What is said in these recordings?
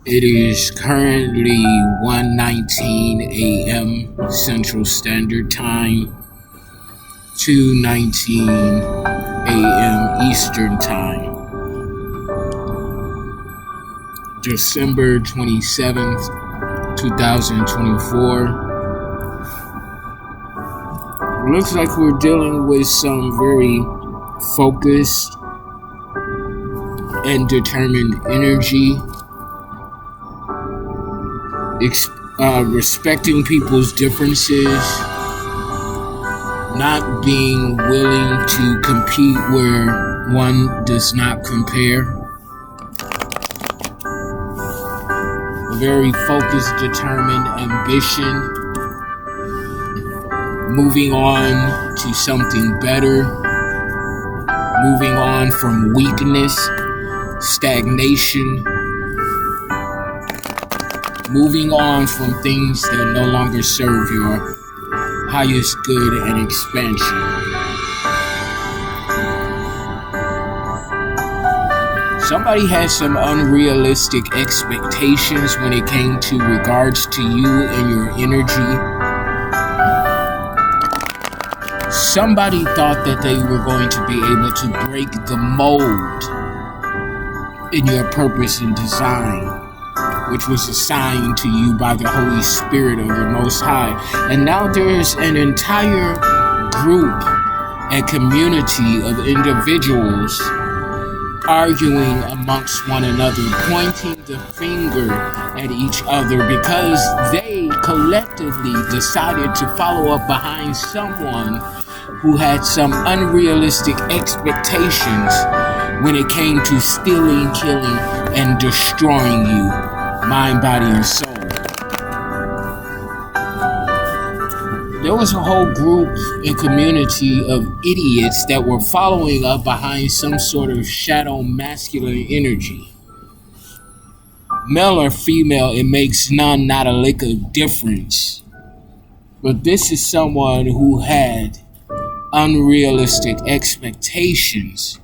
It is currently 1:19 a.m. Central Standard Time, 2:19 a.m. Eastern Time, December 27th, 2024. Looks like we're dealing with some very focused and determined energy. Respecting people's differences, not being willing to compete where one does not compare. A very focused, determined ambition, moving on to something better, moving on from weakness, stagnation, moving on from things that no longer serve your highest good and expansion. Somebody has some unrealistic expectations when it came to regards to you and your energy. Somebody thought that they were going to be able to break the mold in your purpose and design, which was assigned to you by the Holy Spirit of the Most High. And now there's an entire group and community of individuals arguing amongst one another, pointing the finger at each other because they collectively decided to follow up behind someone who had some unrealistic expectations when it came to stealing, killing, and destroying you, mind, body, and soul. There was a whole group and community of idiots that were following up behind some sort of shadow masculine energy. Male or female, it makes not a lick of difference. But this is someone who had unrealistic expectations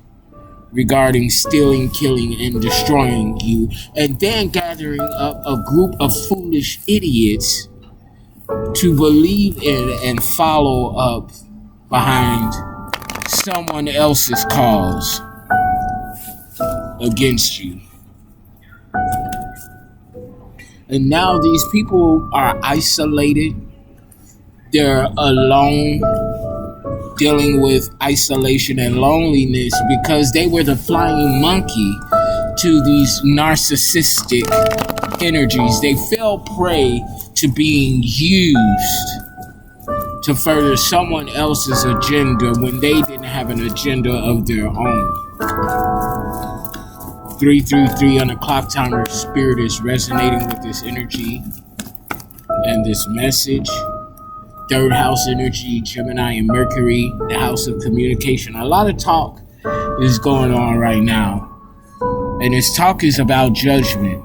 regarding stealing, killing, and destroying you, and then gathering up a group of foolish idiots to believe in and follow up behind someone else's cause against you. And now these people are isolated. They're alone, dealing with isolation and loneliness because they were the flying monkey to these narcissistic energies. They fell prey to being used to further someone else's agenda when they didn't have an agenda of their own. 333 on the clock timer. Spirit is resonating with this energy and this message. Third house energy, Gemini and Mercury, the house of communication. A lot of talk is going on right now. And this talk is about judgment.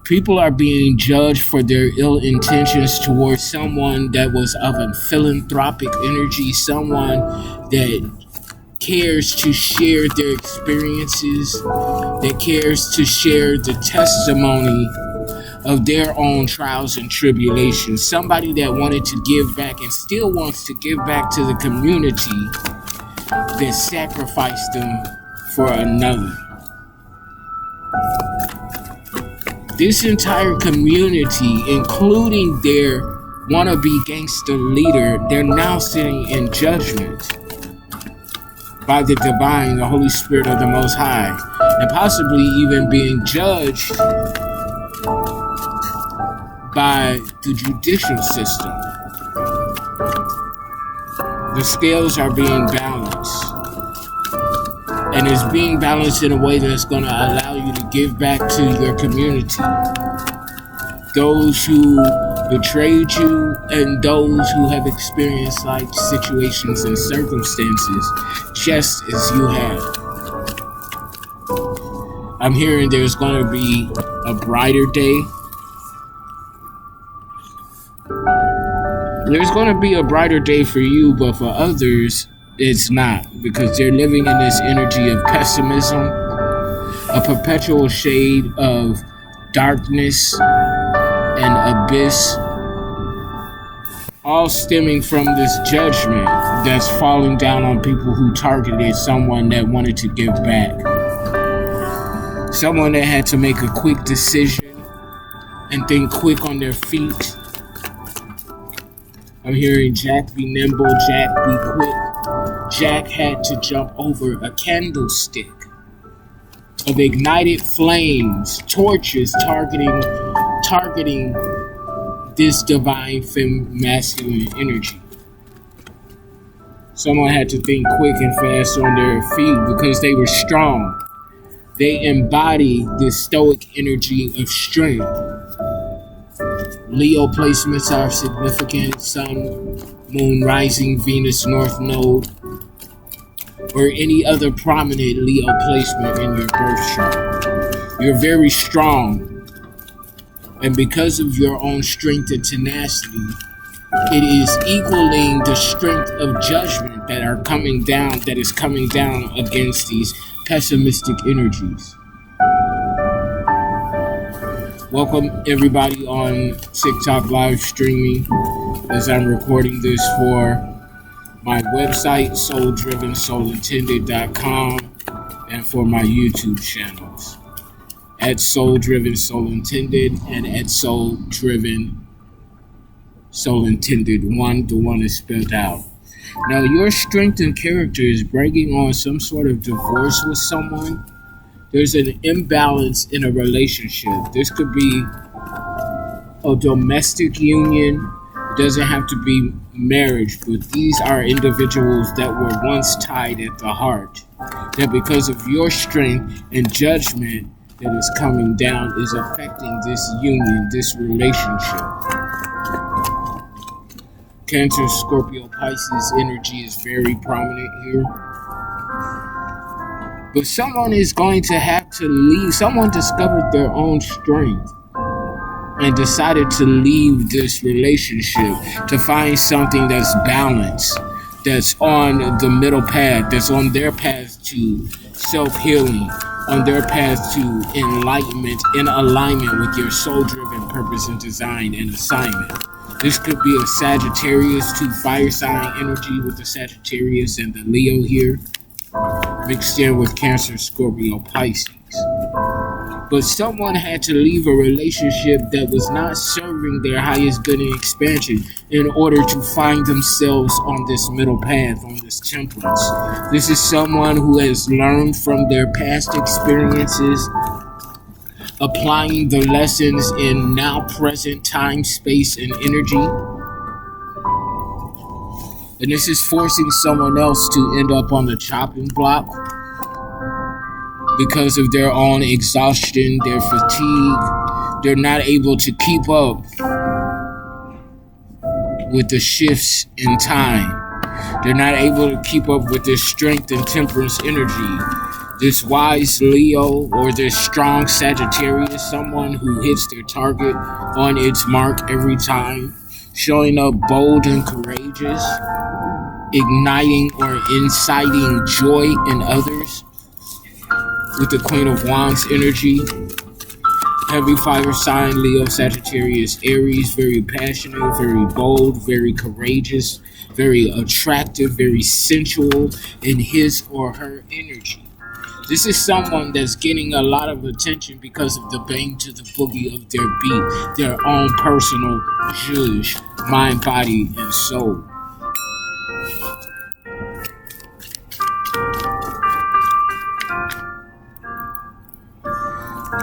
People are being judged for their ill intentions towards someone that was of a philanthropic energy, someone that cares to share their experiences, that cares to share the testimony of their own trials and tribulations. Somebody that wanted to give back and still wants to give back to the community that sacrificed them for another. This entire community, including their wannabe gangster leader, they're now sitting in judgment by the divine, the Holy Spirit of the Most High, and possibly even being judged by the judicial system. The scales are being balanced, and it's being balanced in a way that's going to allow you to give back to your community. Those who betrayed you and those who have experienced life situations and circumstances just as you have. I'm hearing there's going to be a brighter day. There's going to be a brighter day for you, but for others, it's not, because they're living in this energy of pessimism, a perpetual shade of darkness and abyss, all stemming from this judgment that's falling down on people who targeted someone that wanted to give back. Someone that had to make a quick decision and think quick on their feet. I'm hearing Jack be nimble, Jack be quick. Jack had to jump over a candlestick of ignited flames, torches targeting this divine masculine energy. Someone had to think quick and fast on their feet because they were strong. They embody this stoic energy of strength. Leo placements are significant. Sun, Moon, Rising, Venus, North Node, or any other prominent Leo placement in your birth chart. You're very strong. And because of your own strength and tenacity, it is equaling the strength of judgment that is coming down against these pessimistic energies. Welcome everybody on TikTok live streaming as I'm recording this for my website, souldrivensoulandtended.com, and for my YouTube channels at Soul Driven Soul Intended and at Soul Driven Soul Intended. The one is spelled out. Now, your strength and character is bringing on some sort of divorce with someone. There's an imbalance in a relationship. This could be a domestic union. It doesn't have to be marriage, but these are individuals that were once tied at the heart. That because of your strength and judgment that is coming down is affecting this union, this relationship. Cancer, Scorpio, Pisces energy is very prominent here. But someone is going to have to leave. Someone discovered their own strength and decided to leave this relationship to find something that's balanced, that's on the middle path, that's on their path to self-healing, on their path to enlightenment, in alignment with your soul-driven purpose and design and assignment. This could be a Sagittarius to fire sign energy with the Sagittarius and the Leo here, mixed in with Cancer, Scorpio, Pisces. But someone had to leave a relationship that was not serving their highest good and expansion in order to find themselves on this middle path, on this temperance. This is someone who has learned from their past experiences, applying the lessons in now present time, space, and energy. And this is forcing someone else to end up on the chopping block because of their own exhaustion, their fatigue. They're not able to keep up with the shifts in time. They're not able to keep up with this strength and temperance energy. This wise Leo or this strong Sagittarius, someone who hits their target on its mark every time, showing up bold and courageous, igniting or inciting joy in others with the Queen of Wands energy. Heavy fire sign, Leo, Sagittarius, Aries, very passionate, very bold, very courageous, very attractive, very sensual in his or her energy. This is someone that's getting a lot of attention because of the bang to the boogie of their beat, their own personal zhuzh, mind, body, and soul.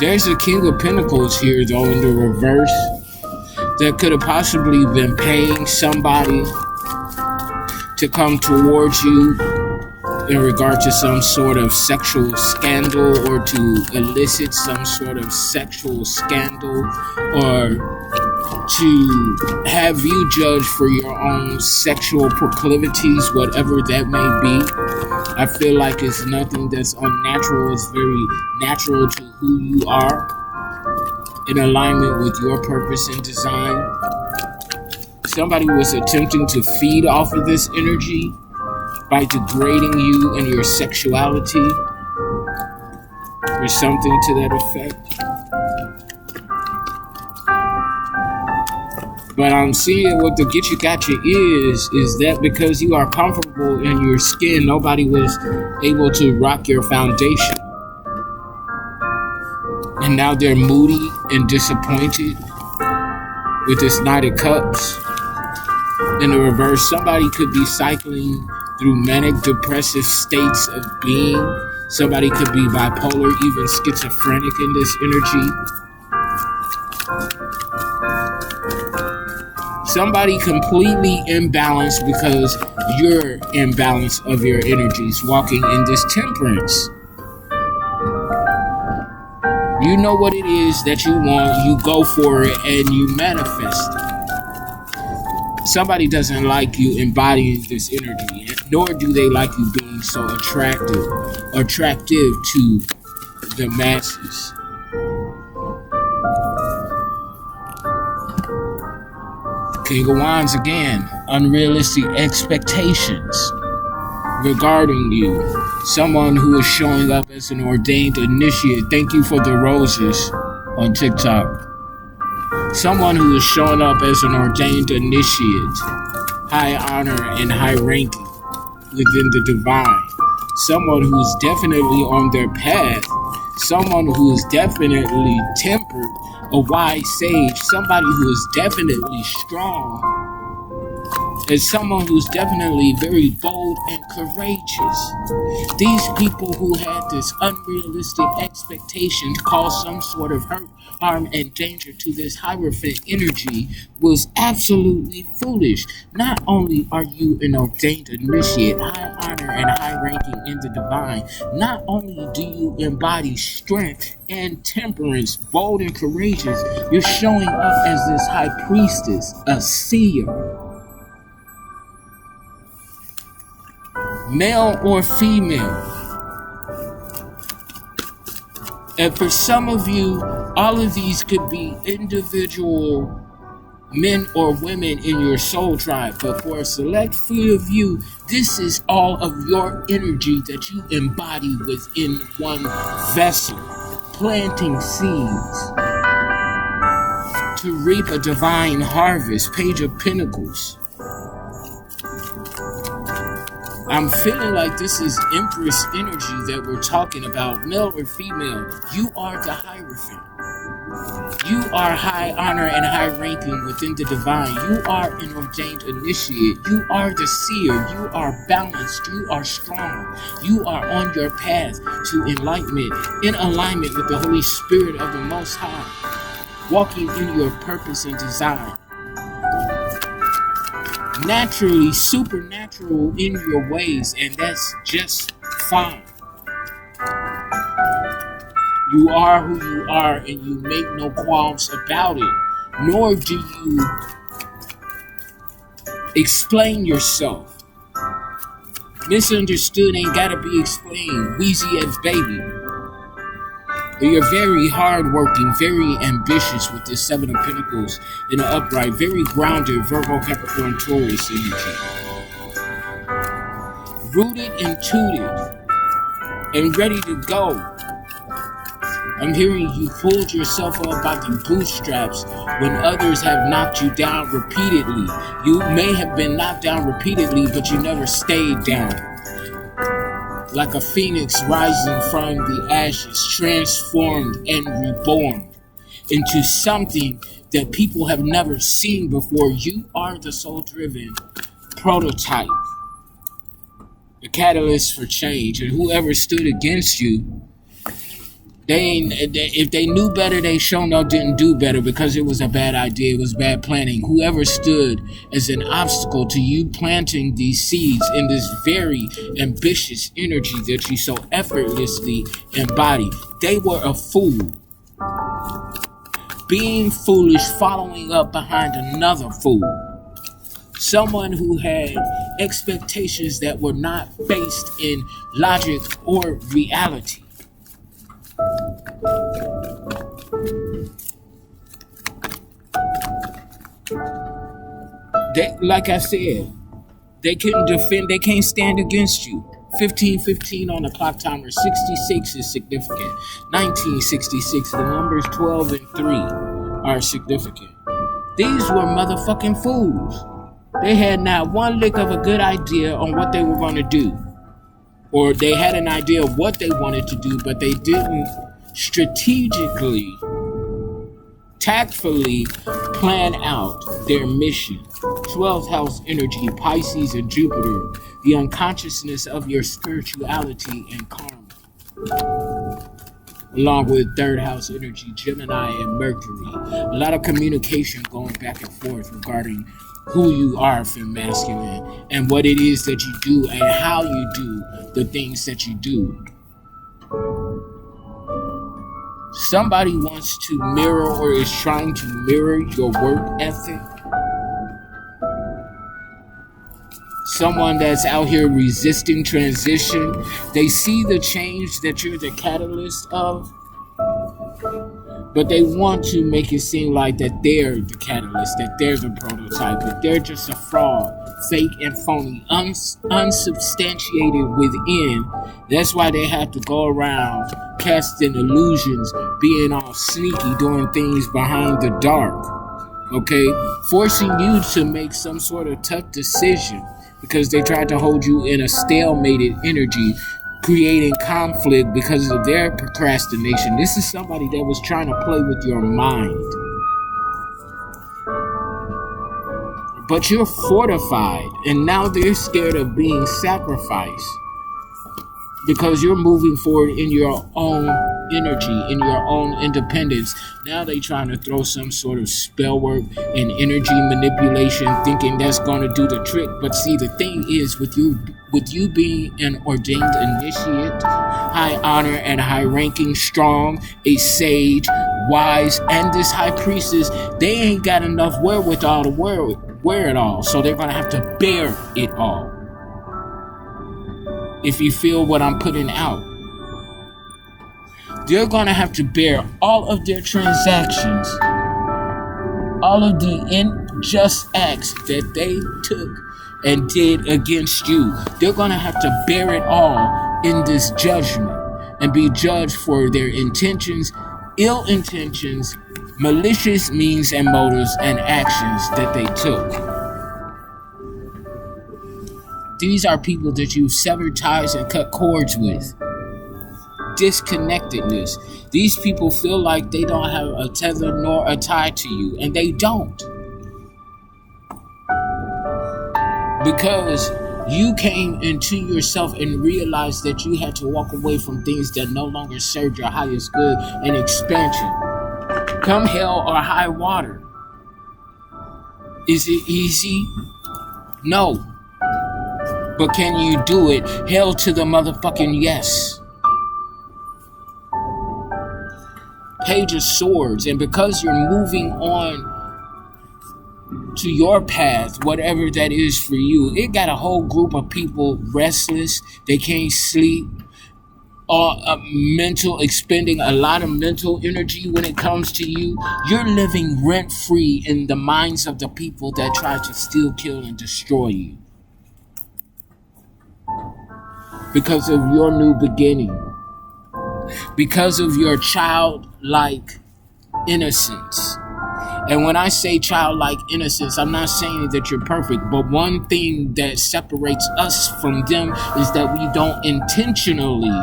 There's a King of Pentacles here, though, in the reverse, that could have possibly been paying somebody to come towards you in regard to some sort of sexual scandal, or to elicit some sort of sexual scandal, or to have you judge for your own sexual proclivities, whatever that may be. I feel like it's nothing that's unnatural. It's very natural to who you are, in alignment with your purpose and design. Somebody was attempting to feed off of this energy by degrading you and your sexuality, or something to that effect. But I'm seeing what the get you gotcha is that because you are comfortable in your skin, nobody was able to rock your foundation. And now they're moody and disappointed with this Knight of Cups. In the reverse, somebody could be cycling through manic depressive states of being. Somebody could be bipolar, even schizophrenic in this energy. Somebody completely imbalanced because you're imbalance of your energies, walking in this temperance. You know what it is that you want, you go for it, and you manifest it. Somebody doesn't like you embodying this energy, nor do they like you being so attractive to the masses. King of Wands again, unrealistic expectations regarding you. Someone who is showing up as an ordained initiate. Thank you for the roses on TikTok. Someone who is showing up as an ordained initiate, high honor and high ranking within the divine. Someone who's definitely on their path. Someone who is definitely tempered, a wise sage. Somebody who is definitely strong. And someone who's definitely very bold and courageous. These people who had this unrealistic expectation to cause some sort of hurt, harm, and danger to this Hierophant energy was absolutely foolish. Not only are you an ordained initiate, high honor and high ranking in the divine, not only do you embody strength and temperance, bold and courageous, you're showing up as this high priestess, a seer. Male or female. And for some of you, all of these could be individual men or women in your soul tribe. But for a select few of you, this is all of your energy that you embody within one vessel, planting seeds to reap a divine harvest. Page of Pentacles. I'm feeling like this is Empress energy that we're talking about, male or female. You are the Hierophant. You are high honor and high ranking within the divine. You are an ordained initiate. You are the seer. You are balanced. You are strong. You are on your path to enlightenment, in alignment with the Holy Spirit of the Most High, walking in your purpose and design. Naturally, supernatural in your ways, and that's just fine. You are who you are, and you make no qualms about it, nor do you explain yourself. Misunderstood ain't gotta be explained. Wheezy as baby. You're very hardworking, very ambitious with this Seven of Pentacles in the upright, very grounded, Virgo, Capricorn, Taurus energy. Rooted and tooted and ready to go. I'm hearing you pulled yourself up by the bootstraps when others have knocked you down repeatedly. You may have been knocked down repeatedly, but you never stayed down. Like a phoenix rising from the ashes, transformed and reborn into something that people have never seen before. You are the soul-driven prototype, the catalyst for change. And whoever stood against you, if they knew better, they sure enough didn't do better, because it was a bad idea. It was bad planning. Whoever stood as an obstacle to you planting these seeds in this very ambitious energy that you so effortlessly embody, they were a fool. Being foolish, following up behind another fool. Someone who had expectations that were not based in logic or reality. Like I said, they couldn't defend, they can't stand against you. 15:15 on the clock timer. 66 is significant. 1966, the numbers 12 and 3 are significant. These were motherfucking fools. They had not one lick of a good idea on what they were going to do. Or they had an idea of what they wanted to do, but they didn't strategically, tactfully plan out their mission. 12th house energy, Pisces and Jupiter, the unconsciousness of your spirituality and karma. Along with 3rd house energy, Gemini and Mercury. A lot of communication going back and forth regarding who you are from masculine and what it is that you do and how you do the things that you do. Somebody wants to mirror or is trying to mirror your work ethic. Someone that's out here resisting transition. They see the change that you're the catalyst of, but they want to make it seem like that they're the catalyst, that they're the prototype, that they're just a fraud, fake and phony, unsubstantiated within. That's why they have to go around casting illusions, being all sneaky, doing things behind the dark, okay? Forcing you to make some sort of tough decision because they tried to hold you in a stalemated energy, creating conflict because of their procrastination. This is somebody that was trying to play with your mind. But you're fortified, and now they're scared of being sacrificed because you're moving forward in your own energy, in your own independence. Now they trying to throw some sort of spell work and energy manipulation, thinking that's going to do the trick. But see, the thing is, with you being an ordained initiate, high honor and high ranking, strong, a sage, wise, and this high priestess, they ain't got enough wherewithal to wear it all. So they're going to have to bear it all. If you feel what I'm putting out, they're going to have to bear all of their transactions, all of the unjust acts that they took and did against you. They're going to have to bear it all in this judgment and be judged for their intentions, ill intentions, malicious means and motives and actions that they took. These are people that you've severed ties and cut cords with. Disconnectedness. These people feel like they don't have a tether nor a tie to you, and they don't. Because you came into yourself and realized that you had to walk away from things that no longer served your highest good and expansion. Come hell or high water. Is it easy? No. But can you do it? Hell to the motherfucking yes. Page of Swords. And because you're moving on to your path, whatever that is for you, it got a whole group of people restless. They can't sleep. Expending a lot of mental energy when it comes to you. You're living rent-free in the minds of the people that try to steal, kill, and destroy you. Because of your new beginning. because of your childlike innocence. And when I say childlike innocence, I'm not saying that you're perfect, but one thing that separates us from them is that we don't intentionally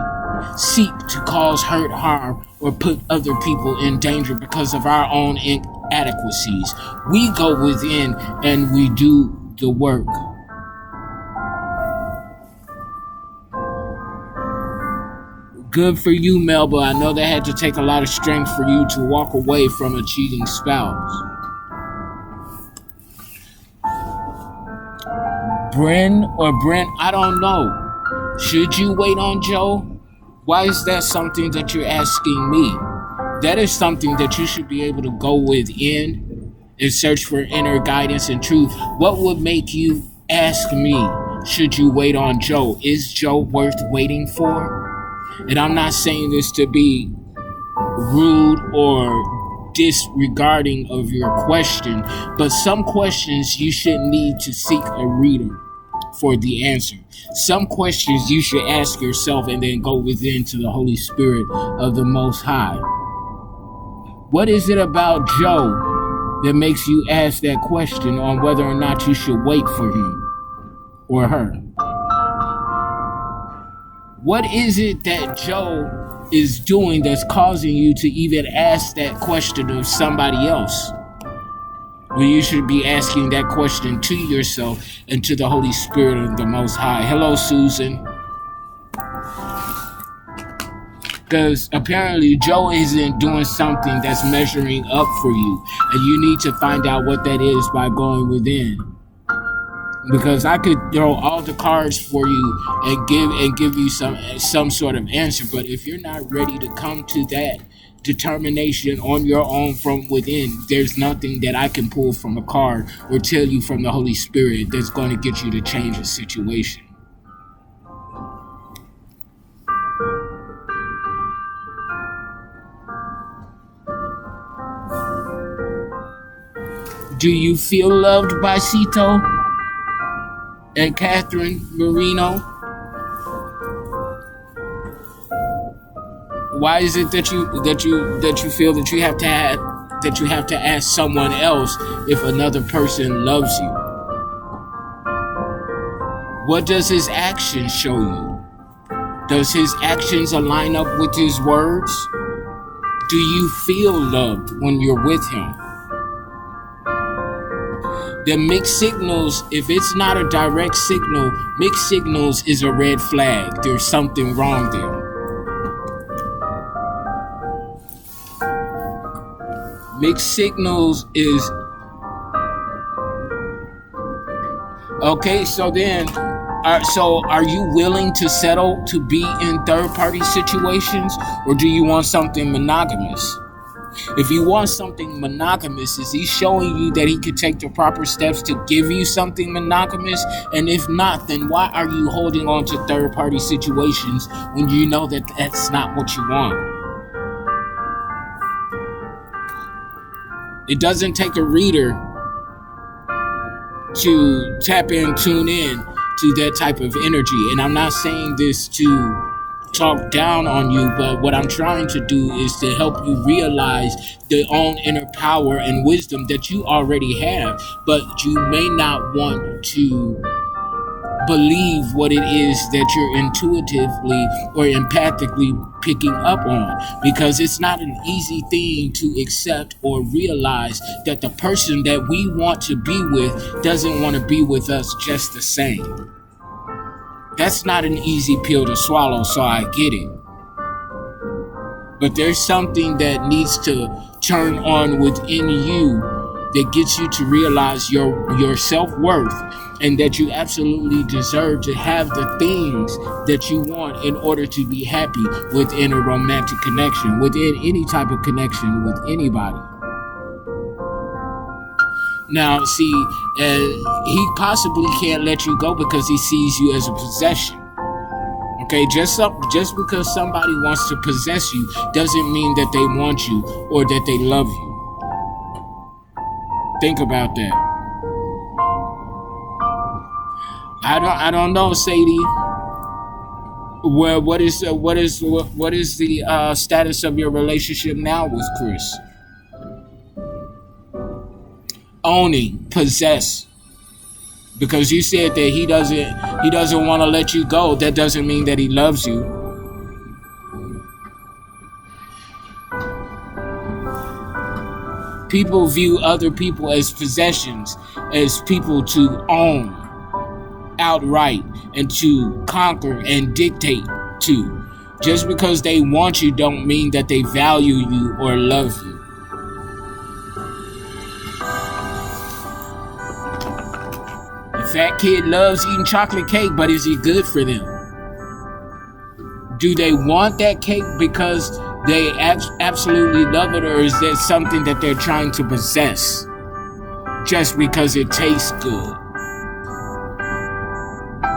seek to cause hurt, harm, or put other people in danger because of our own inadequacies. We go within and we do the work. Good for you, Melba. I know that had to take a lot of strength for you to walk away from a cheating spouse. Brent, I don't know. Should you wait on Joe? Why is that something that you're asking me? That is something that you should be able to go within and search for inner guidance and truth. What would make you ask me, should you wait on Joe? Is Joe worth waiting for? And I'm not saying this to be rude or disregarding of your question, but some questions you shouldn't need to seek a reader for the answer. Some questions you should ask yourself and then go within to the Holy Spirit of the Most High. What is it about Joe that makes you ask that question on whether or not you should wait for him or her? What is it that Joe is doing that's causing you to even ask that question of somebody else? Well, you should be asking that question to yourself and to the Holy Spirit of the Most High. Hello, Susan. Because apparently Joe isn't doing something that's measuring up for you. And you need to find out what that is by going within. Because I could throw all the cards for you and give you some sort of answer, but if you're not ready to come to that determination on your own from within, there's nothing that I can pull from a card or tell you from the Holy Spirit that's going to get you to change a situation. Do you feel loved by Cito and Catherine Marino? Why is it that you feel that you have to ask someone else if another person loves you? What does his actions show you? Does his actions align up with his words? Do you feel loved when you're with him? The mixed signals, if it's not a direct signal, mixed signals is a red flag. There's something wrong there. Mixed signals is... Okay, so then, are you willing to settle to be in third-party situations, or do you want something monogamous? If you want something monogamous, is he showing you that he could take the proper steps to give you something monogamous? And if not, then why are you holding on to third-party situations when you know that that's not what you want? It doesn't take a reader to tap in, tune in to that type of energy. And I'm not saying this to talk down on you, but what I'm trying to do is to help you realize the own inner power and wisdom that you already have, but you may not want to believe what it is that you're intuitively or empathically picking up on, because it's not an easy thing to accept or realize that the person that we want to be with doesn't want to be with us just the same. That's not an easy pill to swallow, so I get it. But there's something that needs to turn on within you that gets you to realize your self-worth, and that you absolutely deserve to have the things that you want in order to be happy within a romantic connection, within any type of connection with anybody. Now, see, he possibly can't let you go because he sees you as a possession. Okay, just because somebody wants to possess you doesn't mean that they want you or that they love you. Think about that. I don't know, Sadie. Well, what is the status of your relationship now with Chris? Owning, possess. Because you said that he doesn't want to let you go. That doesn't mean that he loves you. People view other people as possessions, as people to own outright and to conquer and dictate to. Just because they want you don't mean that they value you or love you. The fat kid loves eating chocolate cake, but is it good for them? Do they want that cake because they absolutely love it, or is that something that they're trying to possess just because it tastes good?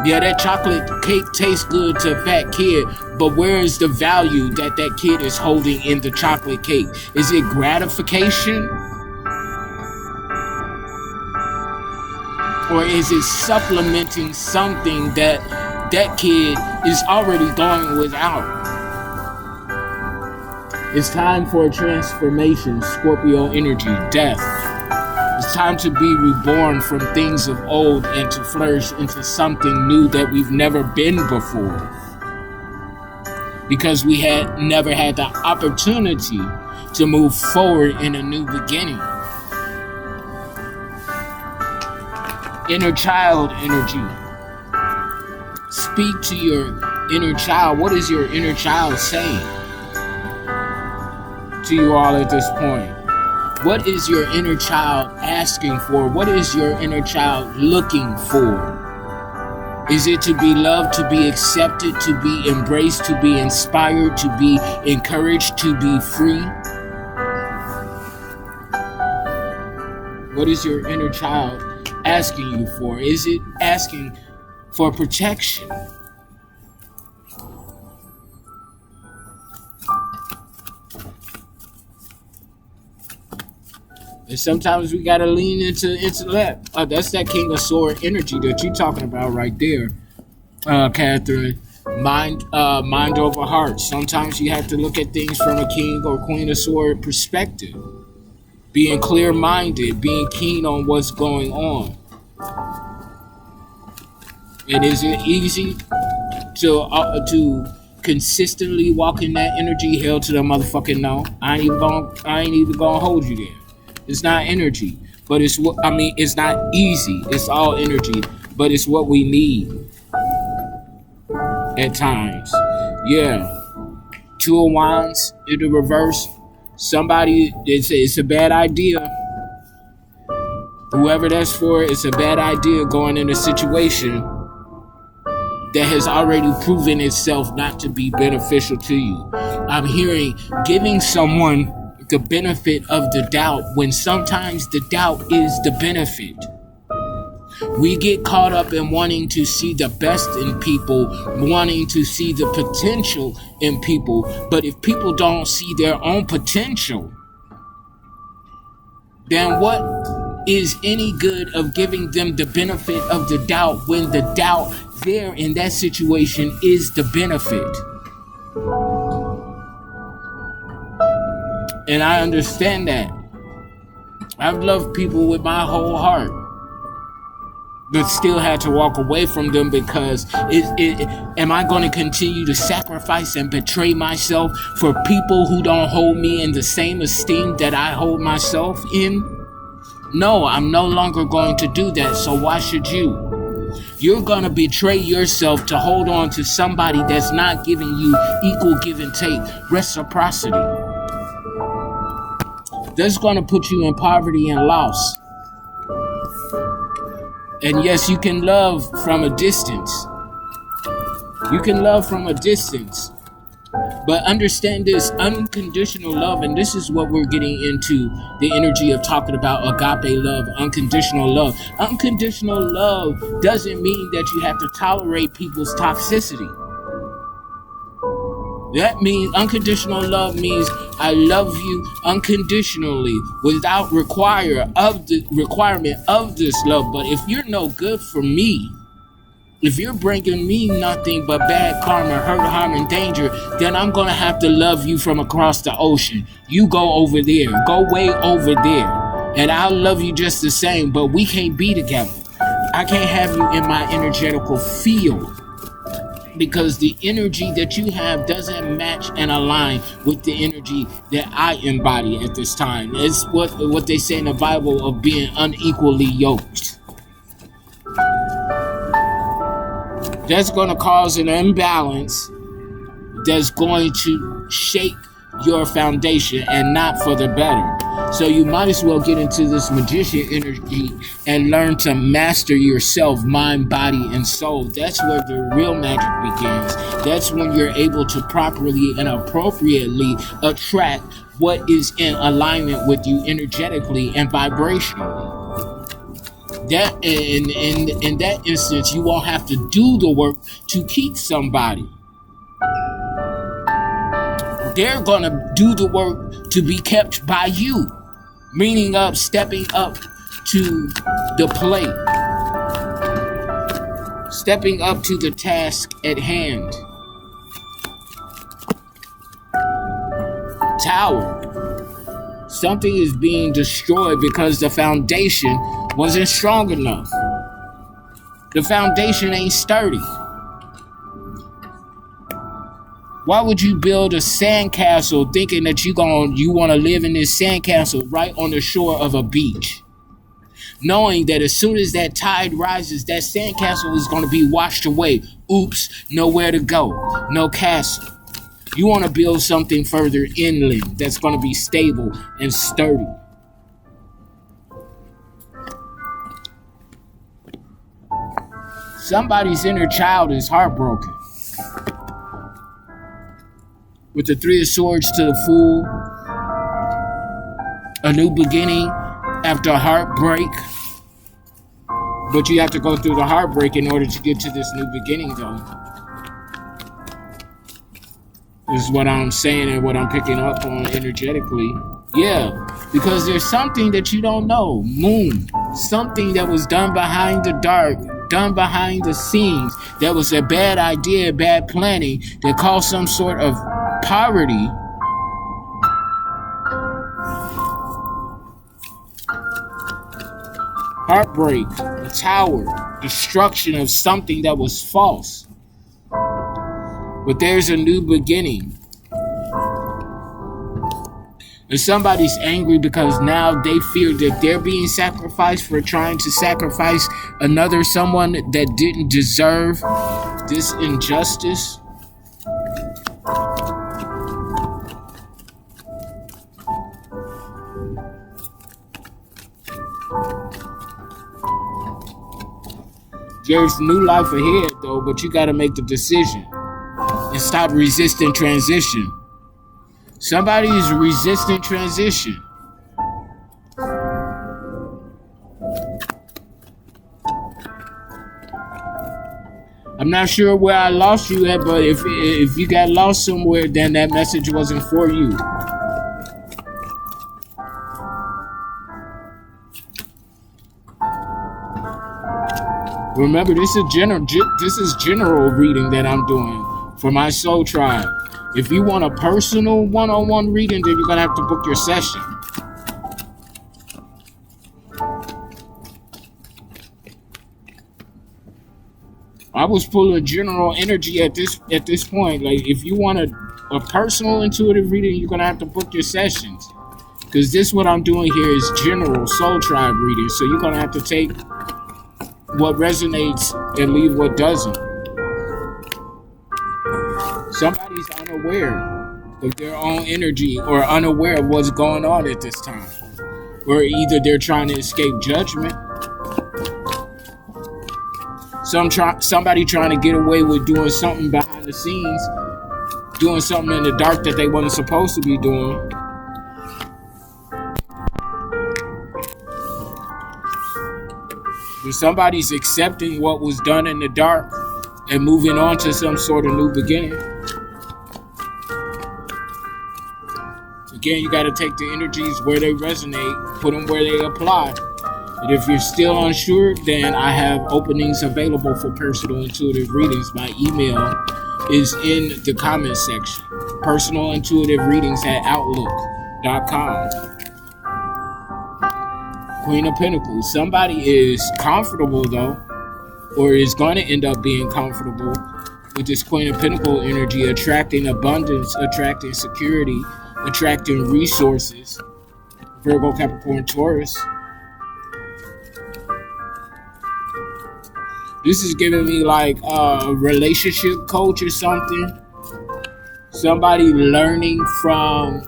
Yeah, that chocolate cake tastes good to a fat kid, but where is the value that that kid is holding in the chocolate cake? Is it gratification? Or is it supplementing something that that kid is already going without? It's time for a transformation, Scorpio energy, death. It's time to be reborn from things of old and to flourish into something new that we've never been before. Because we had never had the opportunity to move forward in a new beginning. Inner child energy. Speak to your inner child. What is your inner child saying to you all at this point? What is your inner child asking for? What is your inner child looking for? Is it to be loved, to be accepted, to be embraced, to be inspired, to be encouraged, to be free? What is your inner child asking you for? Is it asking for protection? And sometimes we gotta lean into intellect. That's that King of Sword energy that you're talking about right there, Catherine. Mind over heart. Sometimes you have to look at things from a King or Queen of Sword perspective. Being clear-minded, being keen on what's going on. And is it easy to consistently walk in that energy? Hell to the motherfucking no. I ain't even gonna hold you there. It's not energy, but it's not easy. It's all energy, but it's what we need at times. Yeah. Two of Wands in the reverse. Somebody, it's a bad idea. Whoever that's for, it's a bad idea going in a situation that has already proven itself not to be beneficial to you. I'm hearing giving someone the benefit of the doubt when sometimes the doubt is the benefit. We get caught up in wanting to see the best in people, wanting to see the potential in people. But if people don't see their own potential, then what is any good of giving them the benefit of the doubt when the doubt there in that situation is the benefit? And I understand that. I've loved people with my whole heart, but still had to walk away from them because am I going to continue to sacrifice and betray myself for people who don't hold me in the same esteem that I hold myself in? No, I'm no longer going to do that, so why should you? You're going to betray yourself to hold on to somebody that's not giving you equal give and take, reciprocity. That's going to put you in poverty and loss. And yes, you can love from a distance. You can love from a distance. But understand this, unconditional love, and this is what we're getting into the energy of talking about agape love, unconditional love. Unconditional love doesn't mean that you have to tolerate people's toxicity. That means unconditional love means I love you unconditionally without requirement of this love. But if you're no good for me, If you're bringing me nothing but bad karma, hurt, harm, and danger, then I'm going to have to love you from across the ocean. You go over there. Go way over there. And I'll love you just the same, but we can't be together. I can't have you in my energetical field because the energy that you have doesn't match and align with the energy that I embody at this time. It's what they say in the Bible of being unequally yoked. That's going to cause an imbalance that's going to shake your foundation and not for the better. So you might as well get into this magician energy and learn to master yourself, mind, body, and soul. That's where the real magic begins. That's when you're able to properly and appropriately attract what is in alignment with you energetically and vibrationally. That in that instance, you won't have to do the work to keep somebody. They're gonna do the work to be kept by you, meaning of stepping up to the plate, stepping up to the task at hand. Tower. Something is being destroyed because the foundation wasn't strong enough. The foundation ain't sturdy. Why would you build a sandcastle thinking that you want to live in this sandcastle right on the shore of a beach? Knowing that as soon as that tide rises, that sandcastle is going to be washed away. Oops, nowhere to go. No castle. You want to build something further inland that's going to be stable and sturdy. Somebody's inner child is heartbroken. With the Three of Swords to the Fool, a new beginning after a heartbreak. But you have to go through the heartbreak in order to get to this new beginning, though. This is what I'm saying and what I'm picking up on energetically. Yeah, because there's something that you don't know. Moon. Something that was done behind the dark, done behind the scenes. That was a bad idea, bad planning that caused some sort of poverty. Heartbreak, a tower, destruction of something that was false. But there's a new beginning. And somebody's angry because now they fear that they're being sacrificed for trying to sacrifice someone that didn't deserve this injustice. There's new life ahead, though, but you got to make the decision and stop resisting transition. Somebody is resisting transition. I'm not sure where I lost you at, but if you got lost somewhere, then that message wasn't for you. Remember, this is general reading that I'm doing for my soul tribe. If you want a personal one-on-one reading, then you're gonna have to book your session. I was pulling general energy at this point. Like, if you want a personal intuitive reading, you're gonna have to book your sessions. Because this what I'm doing here is general soul tribe reading. So you're gonna have to take what resonates and leave what doesn't. Somebody's unaware of their own energy or unaware of what's going on at this time. Or either they're trying to escape judgment. Somebody trying to get away with doing something behind the scenes, doing something in the dark that they wasn't supposed to be doing. But somebody's accepting what was done in the dark and moving on to some sort of new beginning. Again, you got to take the energies where they resonate, put them where they apply, And if you're still unsure, then I have openings available for personal intuitive readings. My email is in the comment section. Personal intuitive readings at outlook.com. Queen of Pentacles. Somebody is comfortable though, or is going to end up being comfortable with this Queen of Pentacles energy, attracting abundance, attracting security, attracting resources. Virgo, Capricorn, Taurus. This is giving me like a relationship coach or something. Somebody learning from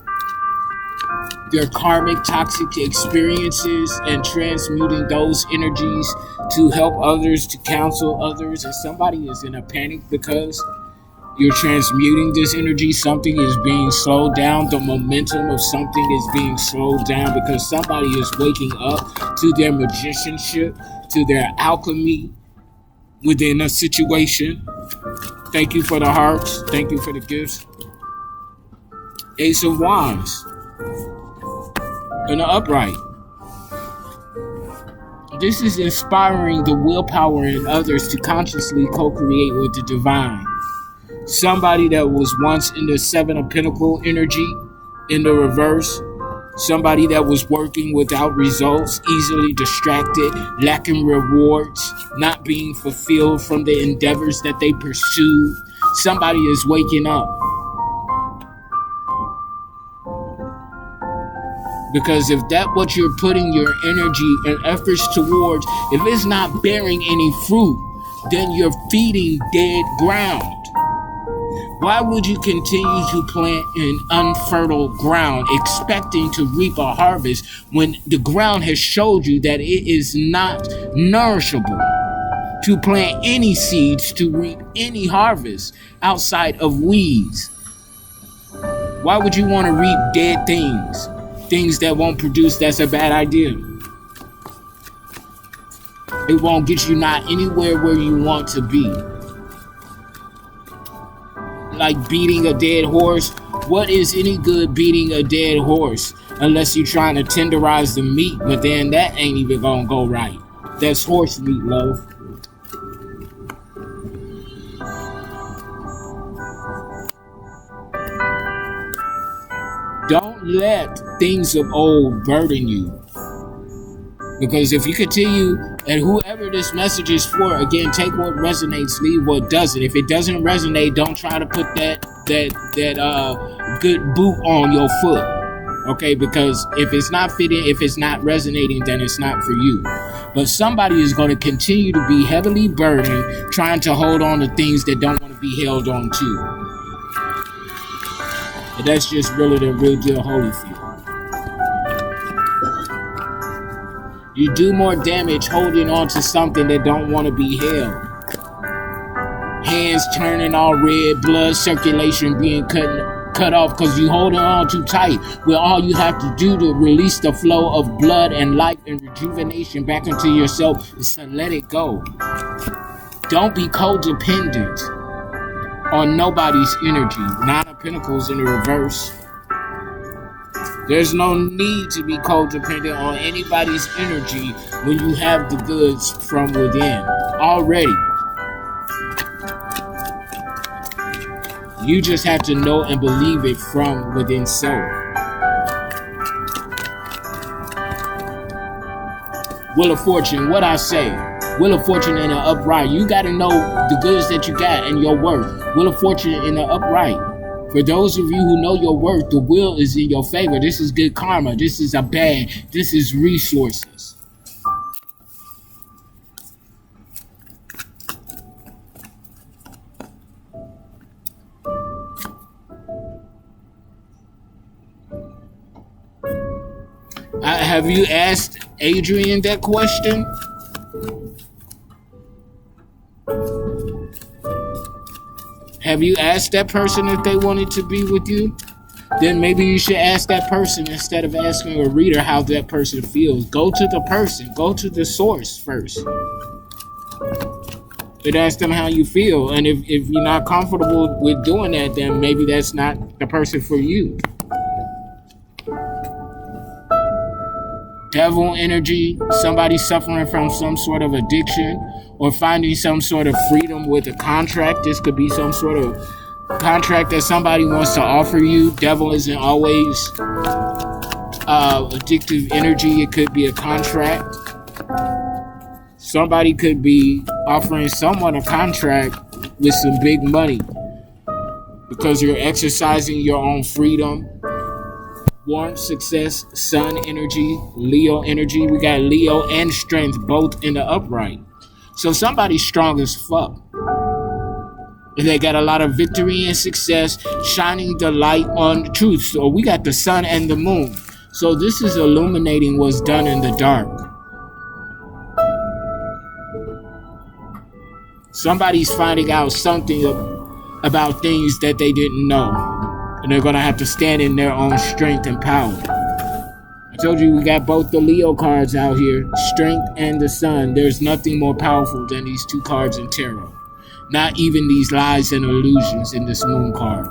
their karmic toxic experiences and transmuting those energies to help others, to counsel others. And somebody is in a panic because you're transmuting this energy. Something is being slowed down. The momentum of something is being slowed down because somebody is waking up to their magicianship, to their alchemy within a situation. Thank you for the hearts. Thank you for the gifts. Ace of Wands in the upright. This is inspiring the willpower in others to consciously co-create with the divine. Somebody that was once in the Seven of Pentacles energy in the reverse. Somebody that was working without results, easily distracted, lacking rewards, not being fulfilled from the endeavors that they pursued. Somebody is waking up. Because if that's what you're putting your energy and efforts towards, if it's not bearing any fruit, then you're feeding dead ground. Why would you continue to plant in unfertile ground expecting to reap a harvest when the ground has showed you that it is not nourishable to plant any seeds to reap any harvest outside of weeds? Why would you want to reap dead things? Things that won't produce? That's a bad idea. It won't get you not anywhere where you want to be. Like beating a dead horse. What is any good beating a dead horse unless you're trying to tenderize the meat, but then that ain't even gonna go right. That's horse meat, love. Don't let things of old burden you. Because if you continue, and whoever this message is for, again, take what resonates, leave what doesn't. If it doesn't resonate, don't try to put that good boot on your foot. Okay, because if it's not fitting, if it's not resonating, then it's not for you. But somebody is going to continue to be heavily burdened, trying to hold on to things that don't want to be held on to. And that's just really the real deal Holyfield. You do more damage holding on to something that don't want to be held. Hands turning all red, blood circulation being cut off because you holding on too tight. Where all you have to do to release the flow of blood and life and rejuvenation back into yourself is to let it go. Don't be codependent on nobody's energy. Nine of Pentacles in the reverse. There's no need to be codependent on anybody's energy when you have the goods from within already. You just have to know and believe it from within self. Wheel of Fortune, what I say? Wheel of Fortune in the upright. You got to know the goods that you got and your worth. Wheel of Fortune in the upright. For those of you who know your worth, the wheel is in your favor. This is good karma. This is a bag. This is resources. Have you asked Adrian that question? Have you asked that person if they wanted to be with you? Then maybe you should ask that person instead of asking a reader how that person feels. Go to the person. Go to the source first. But ask them how you feel. And if you're not comfortable with doing that, then maybe that's not the person for you. devil energy, somebody suffering from some sort of addiction or finding some sort of freedom with a contract. This could be some sort of contract that somebody wants to offer you. Devil isn't always addictive energy. It could be a contract. Somebody could be offering someone a contract with some big money because you're exercising your own freedom. Warmth, success, sun energy, Leo energy. We got Leo and strength both in the upright. So somebody's strong as fuck. And they got a lot of victory and success, shining the light on the truth. So we got the sun and the moon. So this is illuminating what's done in the dark. Somebody's finding out something about things that they didn't know. And they're going to have to stand in their own strength and power. I told you we got both the Leo cards out here, strength and the sun. There's nothing more powerful than these two cards in tarot. Not even these lies and illusions in this moon card.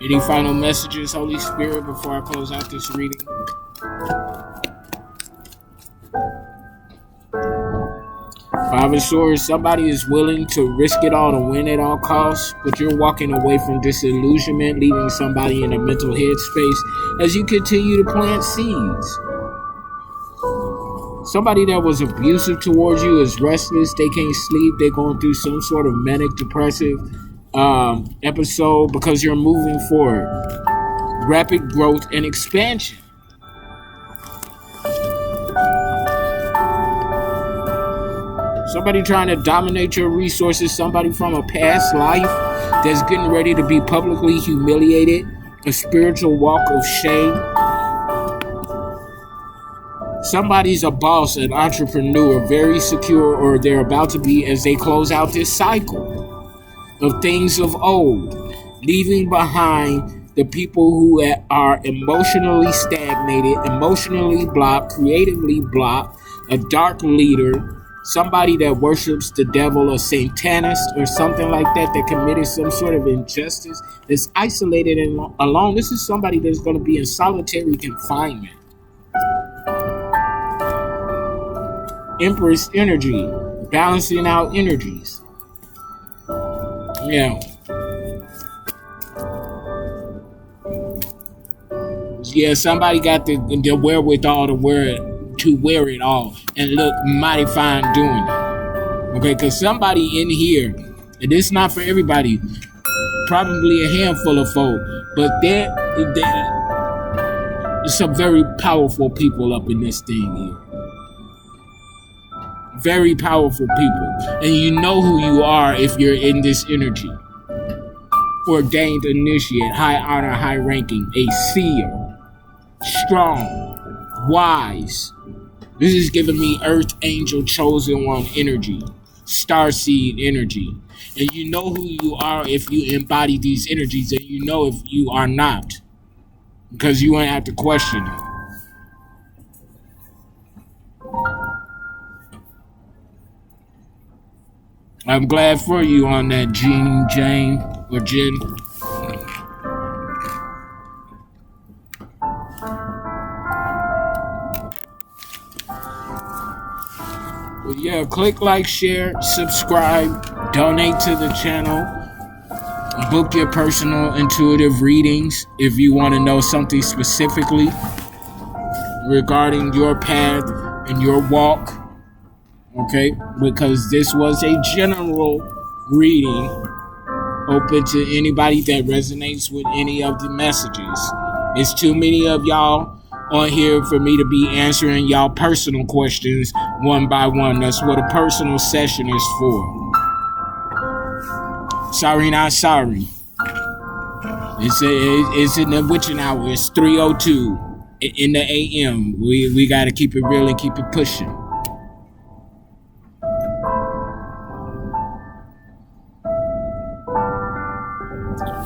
Any final messages, Holy Spirit, before I close out this reading? Five of Swords, somebody is willing to risk it all to win at all costs, but you're walking away from disillusionment, leaving somebody in a mental headspace as you continue to plant seeds. Somebody that was abusive towards you is restless, they can't sleep, they're going through some sort of manic depressive episode because you're moving forward. Rapid growth and expansion. Somebody trying to dominate your resources, somebody from a past life that's getting ready to be publicly humiliated, a spiritual walk of shame. Somebody's a boss, an entrepreneur, very secure, or they're about to be as they close out this cycle of things of old, leaving behind the people who are emotionally stagnated, emotionally blocked, creatively blocked, a dark leader, somebody that worships the devil, a satanist or something like that, that committed some sort of injustice, that's isolated and alone. This is somebody that's going to be in solitary confinement. Empress energy, balancing out energies. Yeah. Yeah, somebody got the wherewithal to wear it all and look mighty fine doing it. Okay, because somebody in here, and this is not for everybody, probably a handful of folk, but there's some very powerful people up in this thing here. Very powerful people. And you know who you are if you're in this energy. Ordained initiate, high honor, high ranking, a seer, strong, wise. This is giving me earth angel chosen one energy, starseed energy. And you know who you are if you embody these energies, and you know if you are not, because you won't have to question it. I'm glad for you on that, Jane, or Jen. But yeah, click like, share, subscribe, donate to the channel, book your personal intuitive readings if you want to know something specifically regarding your path and your walk. Okay, because this was a general reading open to anybody that resonates with any of the messages. It's too many of y'all on here for me to be answering y'all personal questions one by one. That's what a personal session is for. Sorry, not sorry. It's in the witching hour. It's 3:02 in the AM. We got to keep it real and keep it pushing.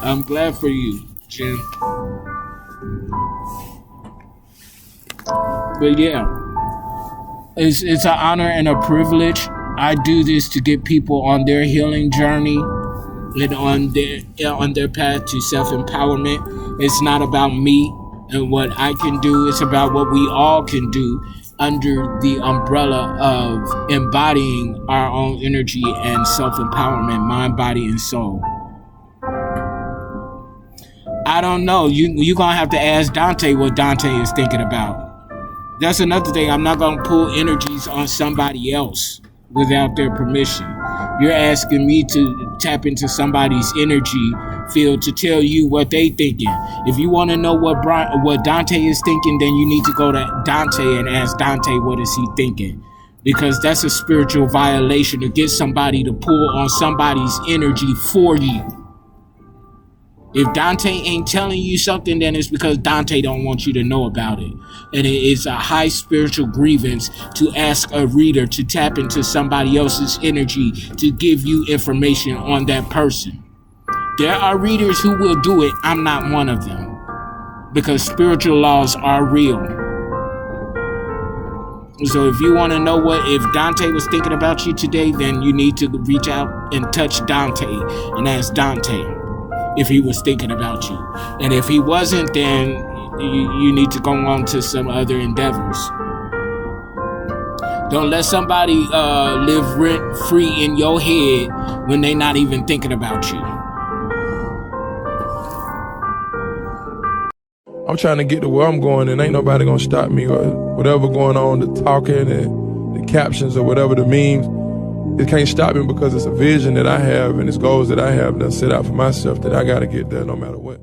I'm glad for you, Jim. But yeah, It's an honor and a privilege. I do this to get people on their healing journey and on their path to self-empowerment. It's not about me and what I can do. It's about what we all can do under the umbrella of embodying our own energy and self-empowerment, mind, body, and soul. I don't know. You're going to have to ask Dante what Dante is thinking about. That's another thing. I'm not going to pull energies on somebody else without their permission. You're asking me to tap into somebody's energy field to tell you what they thinking. If you want to know what Dante is thinking, then you need to go to Dante and ask Dante what is he thinking. Because that's a spiritual violation to get somebody to pull on somebody's energy for you. If Dante ain't telling you something, then it's because Dante don't want you to know about it. And it is a high spiritual grievance to ask a reader to tap into somebody else's energy to give you information on that person. There are readers who will do it. I'm not one of them. Because spiritual laws are real. So if you want to know if Dante was thinking about you today, then you need to reach out and touch Dante and ask Dante if he was thinking about you. And if he wasn't, then you need to go on to some other endeavors. Don't let somebody live rent free in your head when they're not even thinking about you. I'm trying to get to where I'm going, and ain't nobody gonna stop me, or whatever going on, the talking and the captions or whatever the memes. It can't stop me because it's a vision that I have and it's goals that I have that I set out for myself that I gotta get there no matter what.